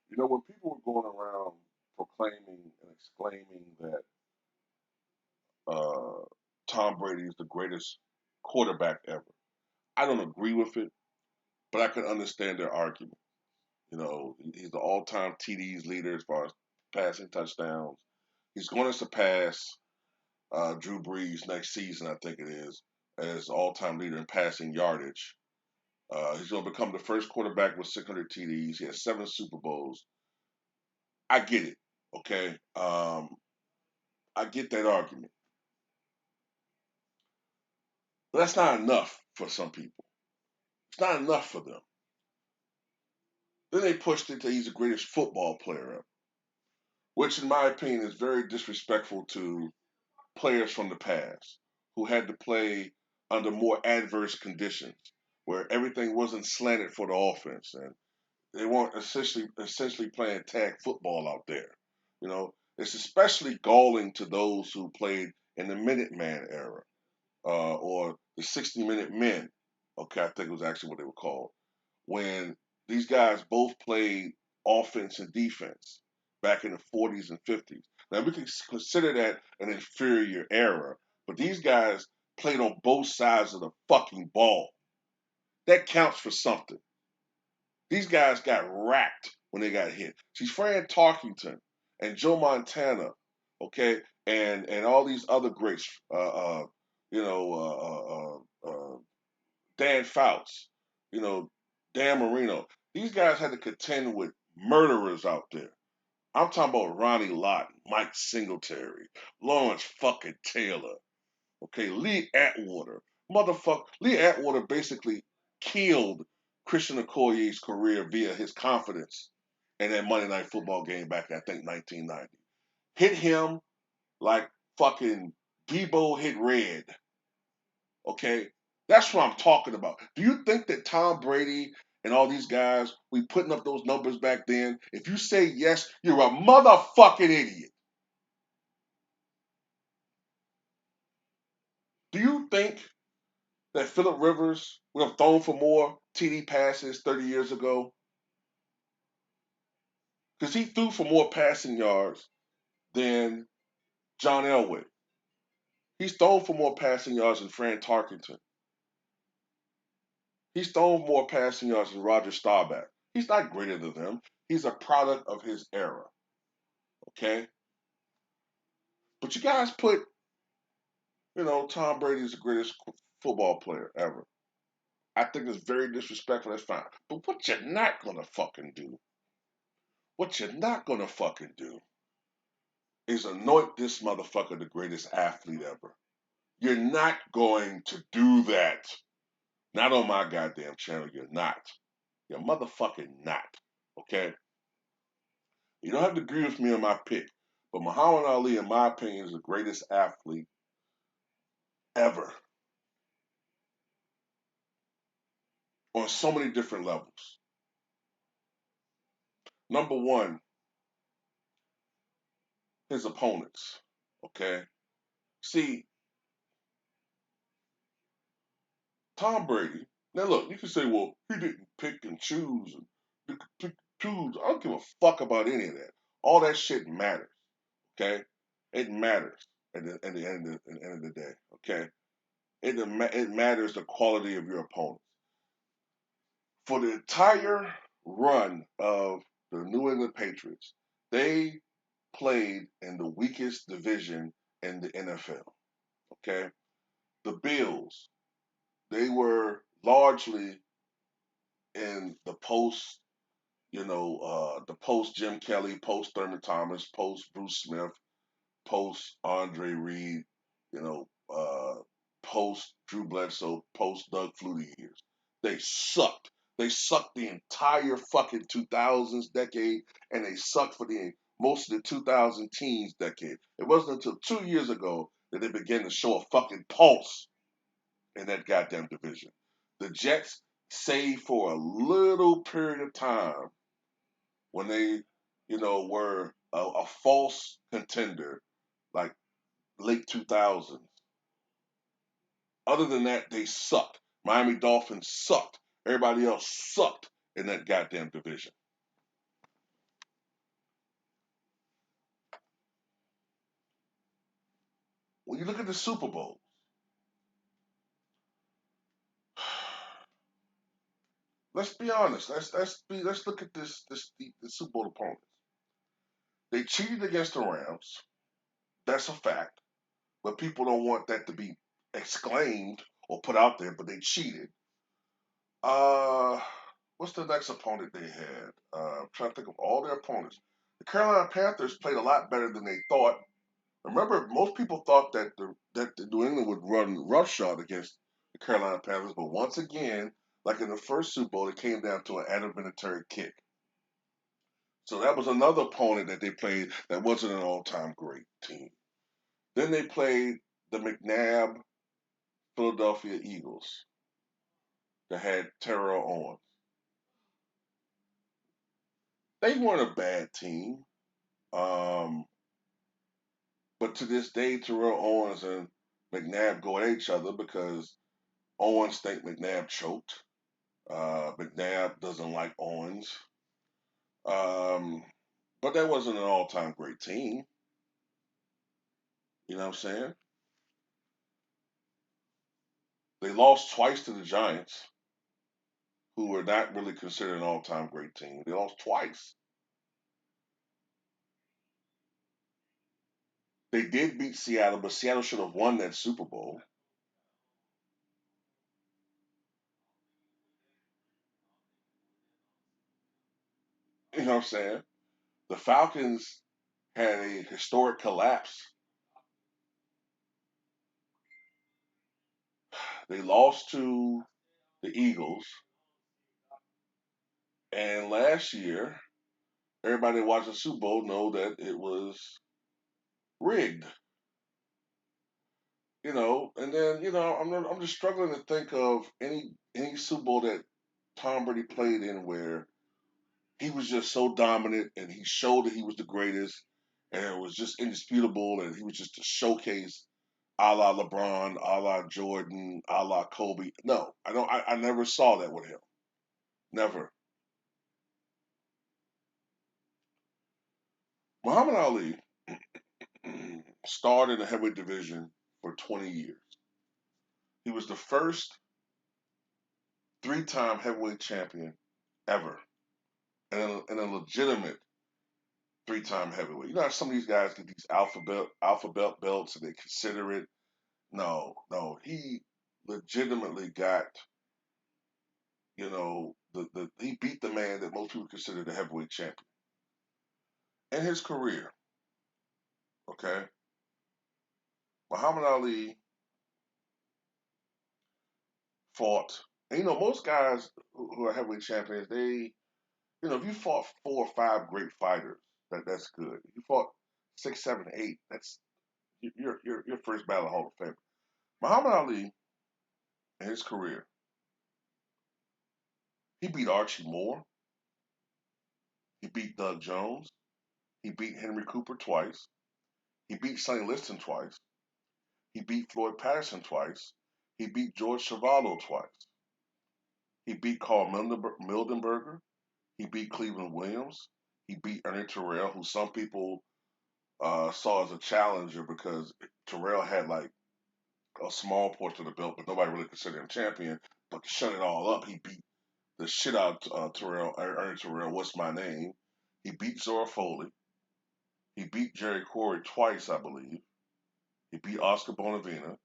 You know, when people were going around proclaiming and exclaiming that uh, Tom Brady is the greatest quarterback ever, I don't agree with it, but I can understand their argument. You know, he's the all-time TDs leader as far as passing touchdowns. He's going to surpass Drew Brees next season, I think it is, as all-time leader in passing yardage. He's going to become the first quarterback with 600 TDs. He has 7 Super Bowls. I get it. Okay, I get that argument, but that's not enough for some people. It's not enough for them. Then they pushed it to he's the greatest football player ever, which, in my opinion, is very disrespectful to players from the past who had to play under more adverse conditions, where everything wasn't slanted for the offense, and they weren't essentially playing tag football out there. You know, it's especially galling to those who played in the Minuteman era or the 60-minute men. Okay, I think it was actually what they were called when these guys both played offense and defense back in the 40s and 50s. Now we can consider that an inferior era, but these guys played on both sides of the fucking ball. That counts for something. These guys got racked when they got hit. See, Fran Tarkington and Joe Montana, okay, and all these other greats, you know, Dan Fouts, you know, Dan Marino. These guys had to contend with murderers out there. I'm talking about Ronnie Lott, Mike Singletary, Lawrence fucking Taylor, okay, Lee Atwater. Motherfucker, Lee Atwater basically killed Christian Okoye's career via his confidence in that Monday Night Football game back, I think, 1990. Hit him like fucking Debo hit Red. Okay, that's what I'm talking about. Do you think that Tom Brady and all these guys we putting up those numbers back then? If you say yes, you're a motherfucking idiot. Do you think that Philip Rivers would have thrown for more TD passes 30 years ago? Because he threw for more passing yards than John Elway. He's thrown for more passing yards than Fran Tarkenton. He's thrown more passing yards than Roger Staubach. He's not greater than them. He's a product of his era. Okay? But you guys put, Tom Brady is the greatest football player ever. I think it's very disrespectful. That's fine. But what you're not gonna fucking do, what you're not gonna fucking do is anoint this motherfucker the greatest athlete ever. You're not going to do that. Not on my goddamn channel. You're not. You're motherfucking not. Okay? You don't have to agree with me on my pick. But Muhammad Ali, in my opinion, is the greatest athlete ever on so many different levels. Number one, his opponents. Okay? See, Tom Brady, now look, you can say, well, he didn't pick and choose and pick, choose. I don't give a fuck about any of that. All that shit matters. Okay? It matters at the end of the day. Okay? It matters the quality of your opponent. For the entire run of the New England Patriots, they played in the weakest division in the NFL. Okay? The Bills, they were largely in the post Jim Kelly, post Thurman Thomas, post Bruce Smith, post Andre Reed, you know, post Drew Bledsoe, post Doug Flutie years. They sucked. They sucked the entire fucking 2000s decade, and they sucked for the most of the 2000 teens decade. It wasn't until 2 years ago that they began to show a fucking pulse in that goddamn division. The Jets, save for a little period of time when they, were a false contender, like late 2000s. Other than that, they sucked. Miami Dolphins sucked. Everybody else sucked in that goddamn division. when you look at the Super Bowl, let's be honest. Let's look at the Super Bowl opponents. They cheated against the Rams. That's a fact. But people don't want that to be exclaimed or put out there. But they cheated. Uh, what's the next opponent they had? I'm trying to think of all their opponents. The Carolina Panthers played a lot better than they thought. Remember, most people thought that the New England would run roughshod against the Carolina Panthers, but once again, like in the first Super Bowl, it came down to an advantage kick. So that was another opponent that they played that wasn't an all-time great team. Then they played the McNabb Philadelphia Eagles that had Terrell Owens. They weren't a bad team, um, but to this day, Terrell Owens and McNabb go at each other because Owens think McNabb choked. McNabb doesn't like Owens. Um, but that wasn't an all-time great team. You know what I'm saying? They lost twice to the Giants, who were not really considered an all-time great team. They lost twice. They did beat Seattle, but Seattle should have won that Super Bowl. You know what I'm saying? The Falcons had a historic collapse. They lost to the Eagles, and last year, everybody that watched the Super Bowl know that it was rigged. And then I'm just struggling to think of any Super Bowl that Tom Brady played in where he was just so dominant and he showed that he was the greatest and it was just indisputable and he was just a showcase a la LeBron, a la Jordan, a la Kobe. No, I don't. I never saw that with him. Never. Muhammad Ali starred in the heavyweight division for 20 years. He was the first three-time heavyweight champion ever, and a legitimate three-time heavyweight. You know how some of these guys get these alphabet belts and they consider it. No, no, he legitimately got the he beat the man that most people consider the heavyweight champion in his career. Okay, Muhammad Ali fought, and most guys who are heavyweight champions, if you fought 4 or 5 great fighters, that's good. If you fought 6, 7, 8, that's your first battle Hall of Fame. Muhammad Ali in his career, he beat Archie Moore, he beat Doug Jones, he beat Henry Cooper twice, he beat Sonny Liston twice, he beat Floyd Patterson twice, he beat George Chuvalo twice, he beat Carl Mildenberger, he beat Cleveland Williams, he beat Ernie Terrell, who some people saw as a challenger because Terrell had like a small portion of the belt, but nobody really considered him champion. But to shut it all up, he beat the shit out of Ernie Terrell. What's my name? He beat Zora Foley. He beat Jerry Quarry twice, I believe. He beat Oscar Bonavena.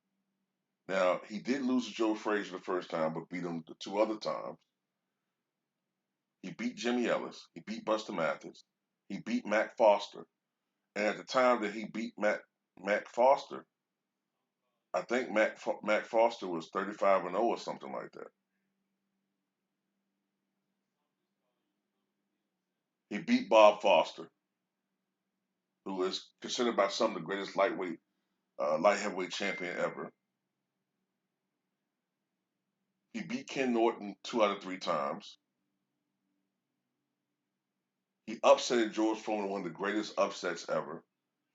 Now he did lose to Joe Frazier the first time, but beat him the 2 other times. He beat Jimmy Ellis. He beat Buster Mathis. He beat Mac Foster. And at the time that he beat Mac Foster, I think Mac Foster was 35-0 or something like that. He beat Bob Foster, who is considered by some the greatest light heavyweight champion ever. He beat Ken Norton 2 out of 3 times. He upset George Foreman, one of the greatest upsets ever.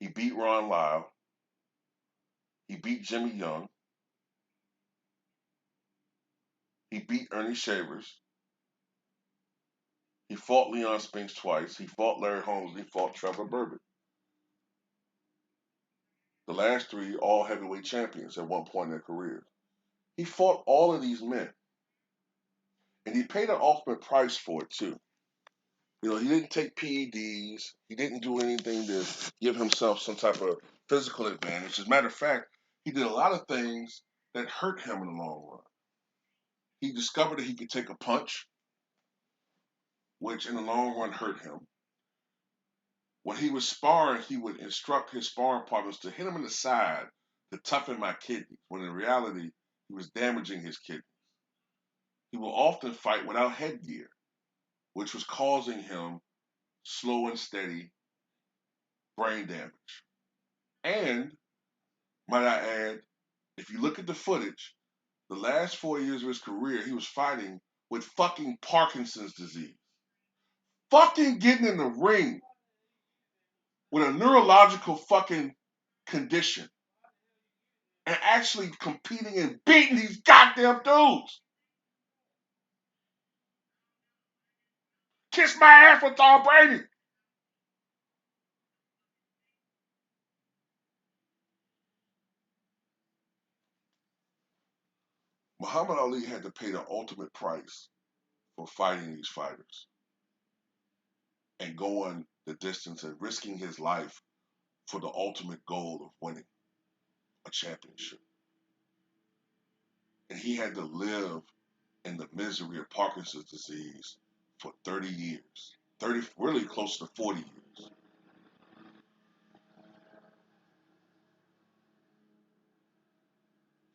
He beat Ron Lyle. He beat Jimmy Young. He beat Ernie Shavers. He fought Leon Spinks twice. He fought Larry Holmes. He fought Trevor Berbick. The last three all heavyweight champions at one point in their careers. He fought all of these men, and he paid an ultimate price for it too. He didn't take PEDs. He didn't do anything to give himself some type of physical advantage. As a matter of fact, he did a lot of things that hurt him in the long run. He discovered that he could take a punch, which in the long run hurt him. When he was sparring, he would instruct his sparring partners to hit him in the side to toughen my kidneys, when in reality, he was damaging his kidneys. He will often fight without headgear, which was causing him slow and steady brain damage. And, might I add, if you look at the footage, the last 4 years of his career, he was fighting with fucking Parkinson's disease. Fucking getting in the ring with a neurological fucking condition and actually competing and beating these goddamn dudes. Kiss my ass for Tom Brady. Muhammad Ali had to pay the ultimate price for fighting these fighters and going the distance and risking his life for the ultimate goal of winning a championship. And he had to live in the misery of Parkinson's disease for 30 years. 30, really close to 40 years.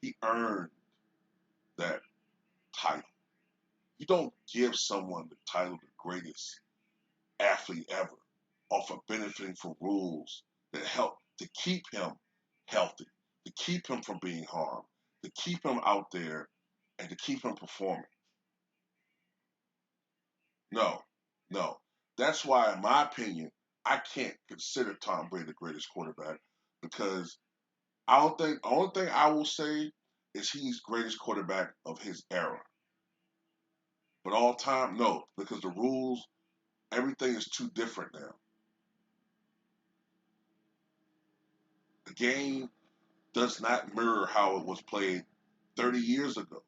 He earned that title. You don't give someone the title the greatest athlete ever off of benefiting from rules that help to keep him healthy, to keep him from being harmed, to keep him out there, and to keep him performing. No, no. That's why, in my opinion, I can't consider Tom Brady the greatest quarterback, because I don't think the only thing I will say is he's greatest quarterback of his era. But all time, no, because the rules, everything is too different now. The game does not mirror how it was played 30 years ago,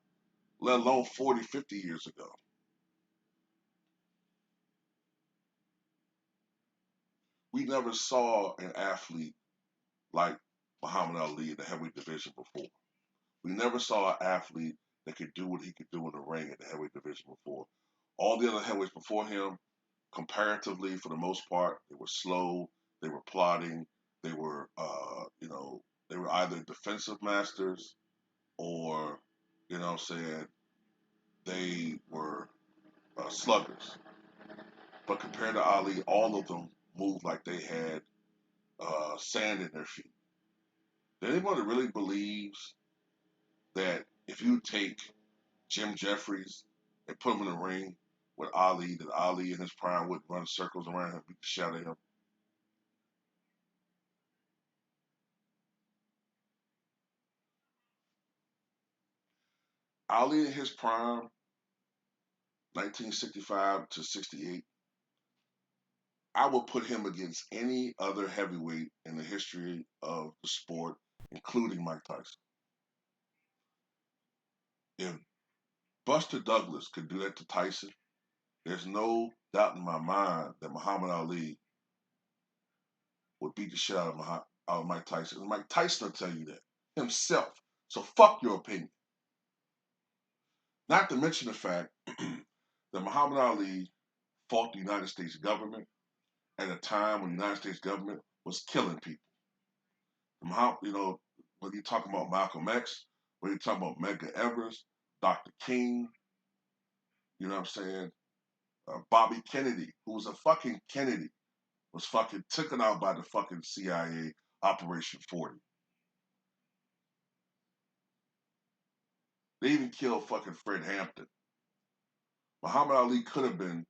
let alone 40, 50 years ago. We never saw an athlete like Muhammad Ali in the heavyweight division before. We never saw an athlete that could do what he could do in the ring in the heavyweight division before. All the other heavyweights before him, comparatively, for the most part, they were slow, they were plodding, they were, they were either defensive masters or, I'm saying, they were sluggers. But compared to Ali, all of them moved like they had sand in their feet. Anyone that really believes that if you take Jim Jeffries and put him in the ring with Ali, that Ali in his prime would run circles around him, beat the shit out of him? Ali in his prime, 1965 to 68, I would put him against any other heavyweight in the history of the sport, including Mike Tyson. If Buster Douglas could do that to Tyson, there's no doubt in my mind that Muhammad Ali would beat the shit out of Mike Tyson. And Mike Tyson will tell you that himself. So fuck your opinion. Not to mention the fact that Muhammad Ali fought the United States government at a time when the United States government was killing people. When you talk about Malcolm X, when you talk about Medgar Evers, Dr. King, you know what I'm saying? Bobby Kennedy, who was a fucking Kennedy, was fucking taken out by the fucking CIA Operation 40. They even killed fucking Fred Hampton. Muhammad Ali could have been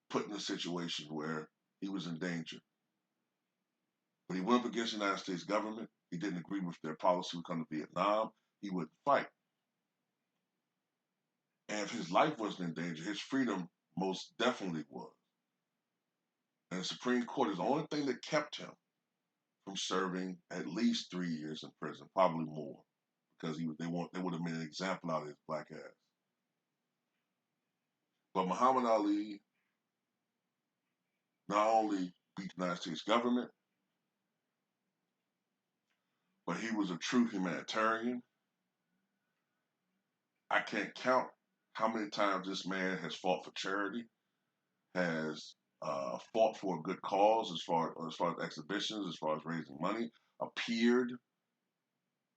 put in a situation where he was in danger. But he went up against the United States government. He didn't agree with their policy when it come to Vietnam. He wouldn't fight. And if his life wasn't in danger, his freedom most definitely was. And the Supreme Court is the only thing that kept him from serving at least 3 years in prison, probably more, because they would have made an example out of his black ass. But Muhammad Ali not only beat the United States government, but he was a true humanitarian. I can't count how many times this man has fought for charity, has fought for a good cause as far as exhibitions, as far as raising money, appeared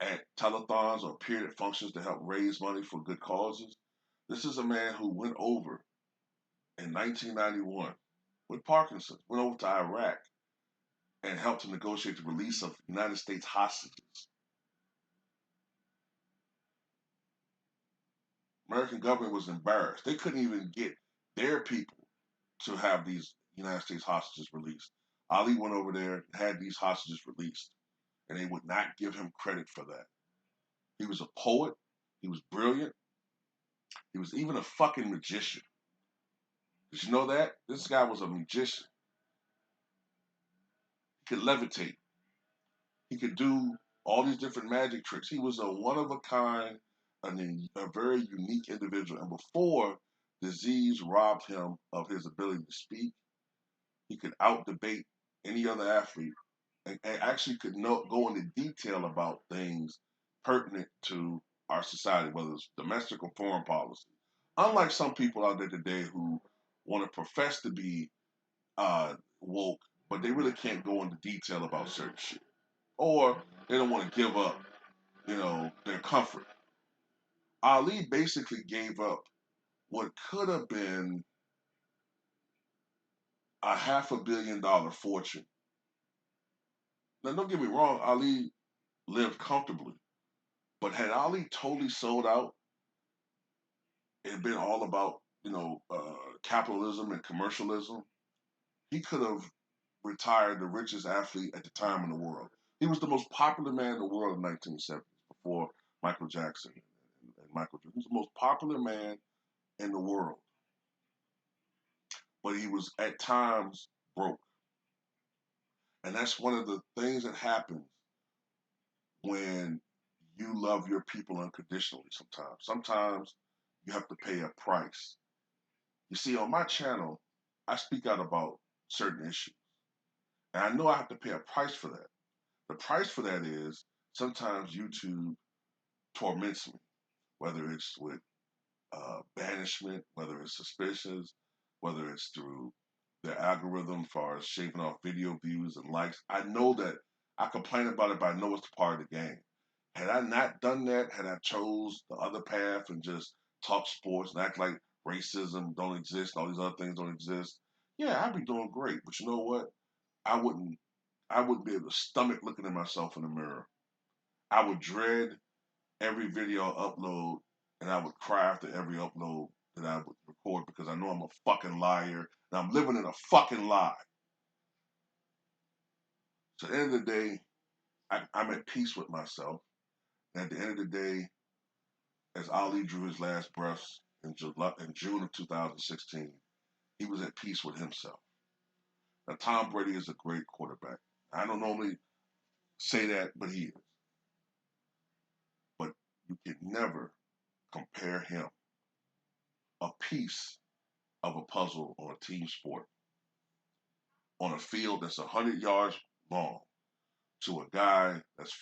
at telethons or appeared at functions to help raise money for good causes. This is a man who went over in 1991 with Parkinson's, went over to Iraq and helped to negotiate the release of United States hostages. American government was embarrassed. They couldn't even get their people to have these United States hostages released. Ali went over there and had these hostages released, and they would not give him credit for that. He was a poet. He was brilliant. He was even a fucking magician. Did you know that? This guy was a magician. He could levitate. He could do all these different magic tricks. He was a one of a kind, a very unique individual. And before disease robbed him of his ability to speak, he could out debate any other athlete and actually could go into detail about things pertinent to our society, whether it's domestic or foreign policy. Unlike some people out there today who want to profess to be woke, but they really can't go into detail about certain shit, or they don't want to give up, their comfort. Ali basically gave up what could have been a $500 million fortune. Now, don't get me wrong, Ali lived comfortably, but had Ali totally sold out and been all about, capitalism and commercialism, he could have retired the richest athlete at the time in the world. He was the most popular man in the world in the 1970s before Michael Jackson and Michael Jordan. He was the most popular man in the world, but he was at times broke. And that's one of the things that happens when you love your people unconditionally sometimes. Sometimes you have to pay a price. You see, on my channel, I speak out about certain issues. And I know I have to pay a price for that. The price for that is sometimes YouTube torments me, whether it's with banishment, whether it's suspicions, whether it's through their algorithm as far as shaving off video views and likes. I know that I complain about it, but I know it's part of the game. Had I not done that, had I chose the other path and just talk sports and act like racism don't exist, all these other things don't exist, yeah, I'd be doing great. But you know what? I wouldn't I wouldn't be able to stomach looking at myself in the mirror. I would dread every video I upload, and I would cry after every upload that I would record because I know I'm a fucking liar and I'm living in a fucking lie. So at the end of the day, I'm at peace with myself. And at the end of the day, as Ali drew his last breaths in June of 2016, he was at peace with himself. Now, Tom Brady is a great quarterback. I don't normally say that, but he is. But you can never compare him, a piece of a puzzle on a team sport, on a field that's 100 yards long, to a guy that's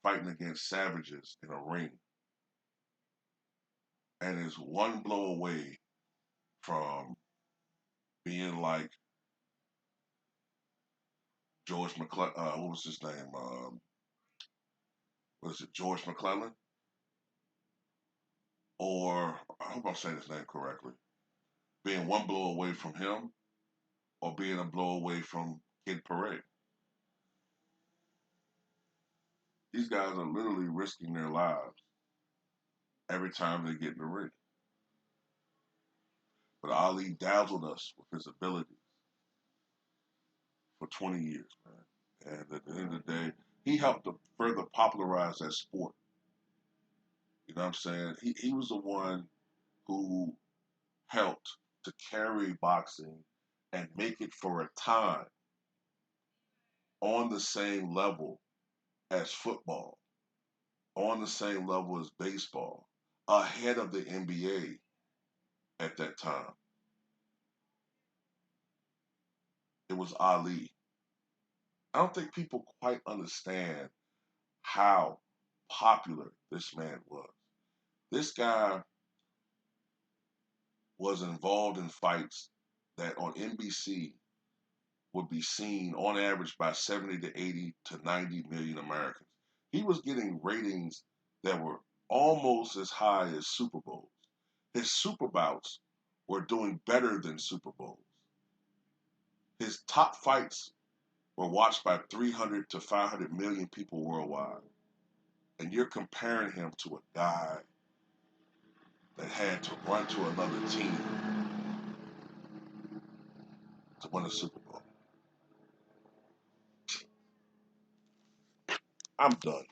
fighting against savages in a ring and is one blow away from being like George McClellan. What was his name? What is it, George McClellan? Or, I hope I'm saying his name correctly, being one blow away from him or being a blow away from Kid Parade. These guys are literally risking their lives every time they get in the ring. But Ali dazzled us with his abilities for 20 years, man. And at the end of the day, he helped to further popularize that sport. You know what I'm saying? He was the one who helped to carry boxing and make it for a time on the same level as football, on the same level as baseball, ahead of the NBA at that time. It was Ali. I don't think people quite understand how popular this man was. This guy was involved in fights that on NBC would be seen on average by 70 to 80 to 90 million Americans. He was getting ratings that were almost as high as Super Bowls. His Super Bouts were doing better than Super Bowls. His top fights were watched by 300 to 500 million people worldwide. And you're comparing him to a guy that had to run to another team to win a Super Bowl. I'm done.